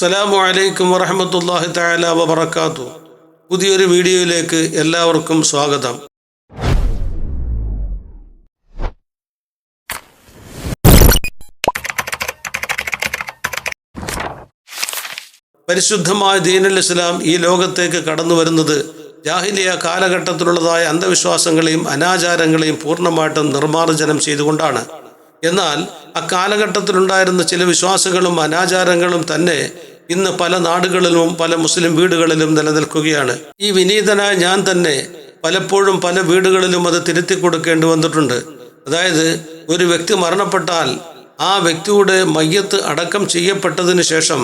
അസ്സലാമു അലൈക്കും വറഹ്മത്തുള്ളാഹി തആല വബറകാതുഹു. പുതിയൊരു വീഡിയോയിലേക്ക് എല്ലാവർക്കും സ്വാഗതം. പരിശുദ്ധമായ ദീനുൽ ഇസ്ലാം ഈ ലോകത്തേക്ക് കടന്നു വരുന്നത് ജാഹിലിയ കാലഘട്ടത്തിലുള്ളതായ അന്ധവിശ്വാസങ്ങളെയും അനാചാരങ്ങളെയും പൂർണ്ണമായിട്ടും നിർമ്മാർജ്ജനം ചെയ്തുകൊണ്ടാണ്. എന്നാൽ അക്കാലഘട്ടത്തിലുണ്ടായിരുന്ന ചില വിശ്വാസങ്ങളും അനാചാരങ്ങളും തന്നെ ഇന്ന് പല നാടുകളിലും പല മുസ്ലിം വീടുകളിലും നിലനിൽക്കുകയാണ്. ഈ വിനീതനായ ഞാൻ തന്നെ പലപ്പോഴും പല വീടുകളിലും അത് തിരുത്തി കൊടുക്കേണ്ടി വന്നിട്ടുണ്ട്. അതായത് ഒരു വ്യക്തി മരണപ്പെട്ടാൽ ആ വ്യക്തിയുടെ മയ്യത്ത് അടക്കം ചെയ്യപ്പെട്ടതിന് ശേഷം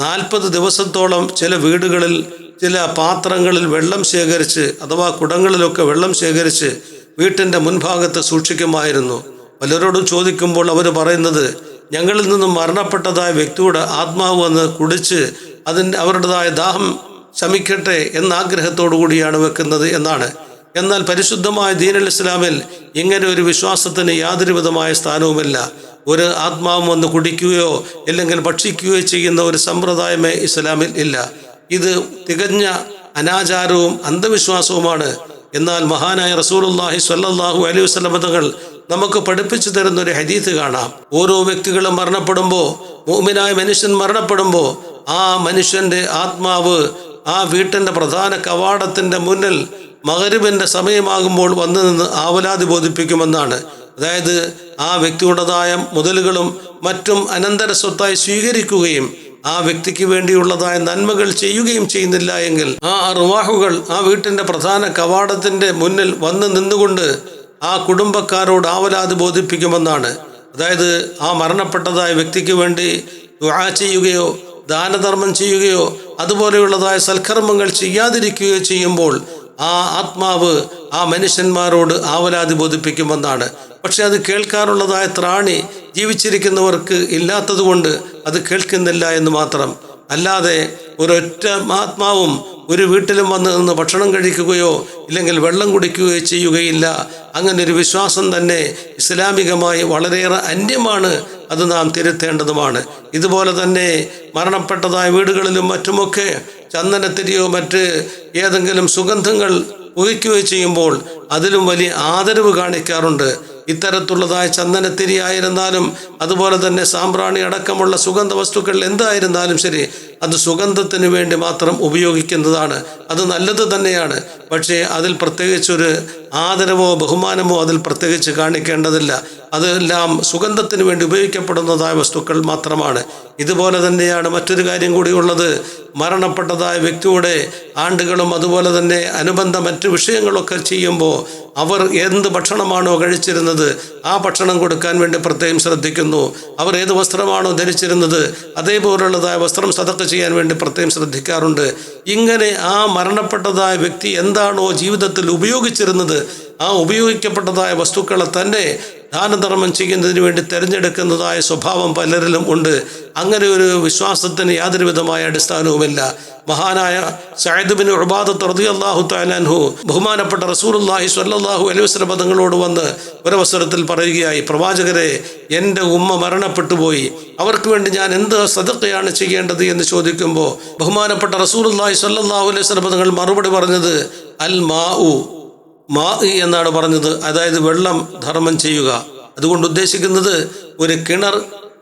40 ദിവസത്തോളം ചില വീടുകളിൽ ചില പാത്രങ്ങളിൽ വെള്ളം ശേഖരിച്ച് അഥവാ കുടങ്ങളിലൊക്കെ വെള്ളം ശേഖരിച്ച് വീട്ടിൻ്റെ മുൻഭാഗത്ത് സൂക്ഷിക്കുമായിരുന്നു. പലരോടും ചോദിക്കുമ്പോൾ അവർ പറയുന്നത്, ഞങ്ങളിൽ നിന്നും മരണപ്പെട്ടതായ വ്യക്തിയുടെ ആത്മാവ് വന്ന് കുടിച്ച് അവരുടേതായ ദാഹം ശമിക്കട്ടെ എന്ന ആഗ്രഹത്തോടു കൂടിയാണ് വെക്കുന്നത് എന്നാണ്. എന്നാൽ പരിശുദ്ധമായ ദീനുൽ ഇസ്ലാമിൽ ഇങ്ങനെ ഒരു വിശ്വാസത്തിന് യാതൊരു വിധമായ സ്ഥാനവുമില്ല. ഒരു ആത്മാവും വന്ന് കുടിക്കുകയോ അല്ലെങ്കിൽ ഭക്ഷിക്കുകയോ ചെയ്യുന്ന ഒരു സമ്പ്രദായമേ ഇസ്ലാമിൽ ഇല്ല. ഇത് തികഞ്ഞ അനാചാരവും അന്ധവിശ്വാസവുമാണ്. എന്നാൽ മഹാനായ റസൂലുള്ളാഹി സ്വല്ലല്ലാഹു അലൈഹി വസല്ലം തങ്ങൾ നമുക്ക് പഠിപ്പിച്ചു തരുന്ന ഒരു ഹദീസ് കാണാം. ഓരോ വ്യക്തികളും മരണപ്പെടുമ്പോൾ, മുഅ്മിനായ മനുഷ്യൻ മരണപ്പെടുമ്പോൾ ആ മനുഷ്യൻ്റെ ആത്മാവ് ആ വീട്ടിൻ്റെ പ്രധാന കവാടത്തിൻ്റെ മുന്നിൽ മഗ്‌രിബിൻ്റെ സമയമാകുമ്പോൾ വന്നു നിന്ന് ആവലാതി ബോധിപ്പിക്കുമെന്നാണ്. അതായത് ആ വ്യക്തിയുടേതായ മുതലുകളും മറ്റും അനന്തര സ്വത്തായി സ്വീകരിക്കുകയും ആ വ്യക്തിക്ക് വേണ്ടിയുള്ളതായ നന്മകൾ ചെയ്യുകയും ചെയ്യുന്നില്ല എങ്കിൽ ആ അർവാഹുകൾ ആ വീട്ടിൻ്റെ പ്രധാന കവാടത്തിൻ്റെ മുന്നിൽ വന്ന് നിന്നുകൊണ്ട് ആ കുടുംബക്കാരോട് ആവലാതി ബോധിപ്പിക്കുമെന്നാണ്. അതായത് ആ മരണപ്പെട്ടതായ വ്യക്തിക്ക് വേണ്ടി ദുആ ചെയ്യുകയോ ദാനധർമ്മം ചെയ്യുകയോ അതുപോലെയുള്ളതായ സൽക്കർമ്മങ്ങൾ ചെയ്യാതിരിക്കുകയോ ചെയ്യുമ്പോൾ ആ ആത്മാവ് ആ മനുഷ്യന്മാരോട് ആവലാതി ബോധിപ്പിക്കുമെന്നാണ്. പക്ഷെ അത് കേൾക്കാനുള്ളതായ ത്രാണി ജീവിച്ചിരിക്കുന്നവർക്ക് ഇല്ലാത്തത് കൊണ്ട് അത് കേൾക്കുന്നില്ല എന്ന് മാത്രം. അല്ലാതെ ഒരൊറ്റ ആത്മാവും ഒരു വീട്ടിലും വന്ന് നിന്ന് ഭക്ഷണം കഴിക്കുകയോ ഇല്ലെങ്കിൽ വെള്ളം കുടിക്കുകയോ ചെയ്യുകയില്ല. അങ്ങനെ ഒരു വിശ്വാസം തന്നെ ഇസ്ലാമികമായി വളരെയേറെ അന്യമാണ്. അത് നാം തിരുത്തേണ്ടതുമാണ്. ഇതുപോലെ തന്നെ മരണപ്പെട്ടതായ വീടുകളിലും മറ്റുമൊക്കെ ചന്ദനത്തിരിയോ മറ്റ് ഏതെങ്കിലും സുഗന്ധങ്ങൾ പുകയ്ക്കുകയോ ചെയ്യുമ്പോൾ അതിലും വലിയ ആദരവ് കാണിക്കാറുണ്ട്. ഇത്തരത്തിലുള്ളതായ ചന്ദനത്തിരി ആയിരുന്നാലും അതുപോലെ തന്നെ സാമ്പ്രാണി അടക്കമുള്ള സുഗന്ധ വസ്തുക്കൾ എന്തായിരുന്നാലും ശരി, അത് സുഗന്ധത്തിന് വേണ്ടി മാത്രം ഉപയോഗിക്കുന്നതാണ്. അത് നല്ലത് തന്നെയാണ്. പക്ഷേ അതിൽ പ്രത്യേകിച്ചൊരു ആദരവോ ബഹുമാനമോ അതിൽ പ്രത്യേകിച്ച് കാണിക്കേണ്ടതില്ല. അതെല്ലാം സുഗന്ധത്തിന് വേണ്ടി ഉപയോഗിക്കപ്പെടുന്നതായ വസ്തുക്കൾ മാത്രമാണ്. ഇതുപോലെ തന്നെയാണ് മറ്റൊരു കാര്യം കൂടി ഉള്ളത്. മരണപ്പെട്ടതായ വ്യക്തിയുടെ ആണ്ടുകളും അതുപോലെ തന്നെ അനുബന്ധ മറ്റു വിഷയങ്ങളൊക്കെ ചെയ്യുമ്പോൾ അവർ എന്ത് ഭക്ഷണമാണോ കഴിച്ചിരുന്നത് ആ ഭക്ഷണം കൊടുക്കാൻ വേണ്ടി പ്രത്യേകം ശ്രദ്ധിക്കുന്നു. അവർ ഏത് വസ്ത്രമാണോ ധരിച്ചിരുന്നത് അതേപോലുള്ളതായ വസ്ത്രം സദഖ ചെയ്യാൻ വേണ്ടി പ്രത്യേകം ശ്രദ്ധിക്കാറുണ്ട്. ഇങ്ങനെ ആ മരണപ്പെട്ടതായ വ്യക്തി എന്താണോ ജീവിതത്തിൽ ഉപയോഗിച്ചിരുന്നത് ആ ഉപയോഗിക്കപ്പെട്ടതായ വസ്തുക്കളെ തന്നെ ദാനധർമ്മം ചെയ്യുന്നതിന് വേണ്ടി തിരഞ്ഞെടുക്കുന്നതായ സ്വഭാവം പലരിലും ഉണ്ട്. അങ്ങനെ ഒരു വിശ്വാസത്തിന് യാതൊരു വിധമായ അടിസ്ഥാനവുമില്ല. മഹാനായ സഅദ് ബിൻ ഉബാദത്ത് റളിയല്ലാഹു തആല അൻഹു ബഹുമാനപ്പെട്ട റസൂലുള്ളാഹി സ്വല്ലല്ലാഹു അലൈഹി വസല്ലം തങ്ങളോട് വന്ന് ഒരവസരത്തിൽ പറയുകയായി, പ്രവാചകരെ, എൻ്റെ ഉമ്മ മരണപ്പെട്ടു പോയി, അവർക്ക് വേണ്ടി ഞാൻ എന്ത് സദഖയാണ് ചെയ്യേണ്ടത് എന്ന് ചോദിക്കുമ്പോൾ ബഹുമാനപ്പെട്ട റസൂലുള്ളാഹി സ്വല്ലല്ലാഹു അലൈഹി വസല്ലം തങ്ങൾ മറുപടി പറഞ്ഞത് അൽ മാ എന്നാണ് പറഞ്ഞത്. അതായത് വെള്ളം ധർമ്മം ചെയ്യുക. അതുകൊണ്ട് ഉദ്ദേശിക്കുന്നത് ഒരു കിണർ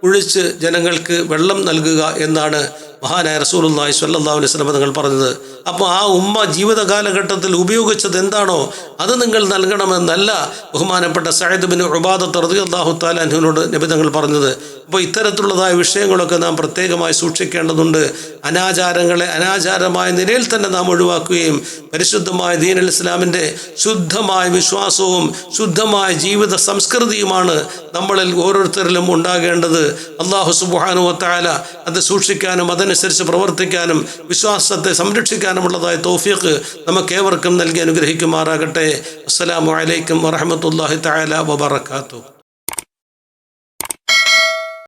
കുഴിച്ച് ജനങ്ങൾക്ക് വെള്ളം നൽകുക എന്നാണ് മഹാനായ റസൂലുള്ളാഹി സ്വല്ലല്ലാഹു അലൈഹി വസല്ലം തങ്ങൾ പറഞ്ഞത്. അപ്പോൾ ആ ഉമ്മ ജീവിത കാലഘട്ടത്തിൽ ഉപയോഗിച്ചത് എന്താണോ അത് നിങ്ങൾ നൽകണമെന്നല്ല ബഹുമാനപ്പെട്ട സഅദ് ബിൻ ഉബാദത്ത് റളിയല്ലാഹു തആല അൻഹുവിനോട് നബി തങ്ങൾ പറഞ്ഞത്. അപ്പോൾ ഇത്തരത്തിലുള്ളതായ വിഷയങ്ങളൊക്കെ നാം പ്രത്യേകമായി സൂക്ഷിക്കേണ്ടതുണ്ട്. അനാചാരങ്ങളെ അനാചാരമായ നിലയിൽ തന്നെ നാം ഒഴിവാക്കുകയും പരിശുദ്ധമായ ദീനുൽ ഇസ്ലാമിൻ്റെ ശുദ്ധമായ വിശ്വാസവും ശുദ്ധമായ ജീവിത സംസ്കൃതിയുമാണ് നമ്മളിൽ ഓരോരുത്തരിലും ഉണ്ടാകേണ്ടത്. അല്ലാഹു സുബ്ഹാനഹു വ തആല അത് സൂക്ഷിക്കാനും അതനുസരിച്ച് പ്രവർത്തിക്കാനും വിശ്വാസത്തെ സംരക്ഷിക്കാനുമുള്ളതായ തൗഫീഖ് നമുക്കേവർക്കും നൽകി അനുഗ്രഹിക്കുമാറാകട്ടെ. അസ്സലാമു അലൈക്കും വറഹ്മത്തുള്ളാഹി തആല വബറകാതുഹു.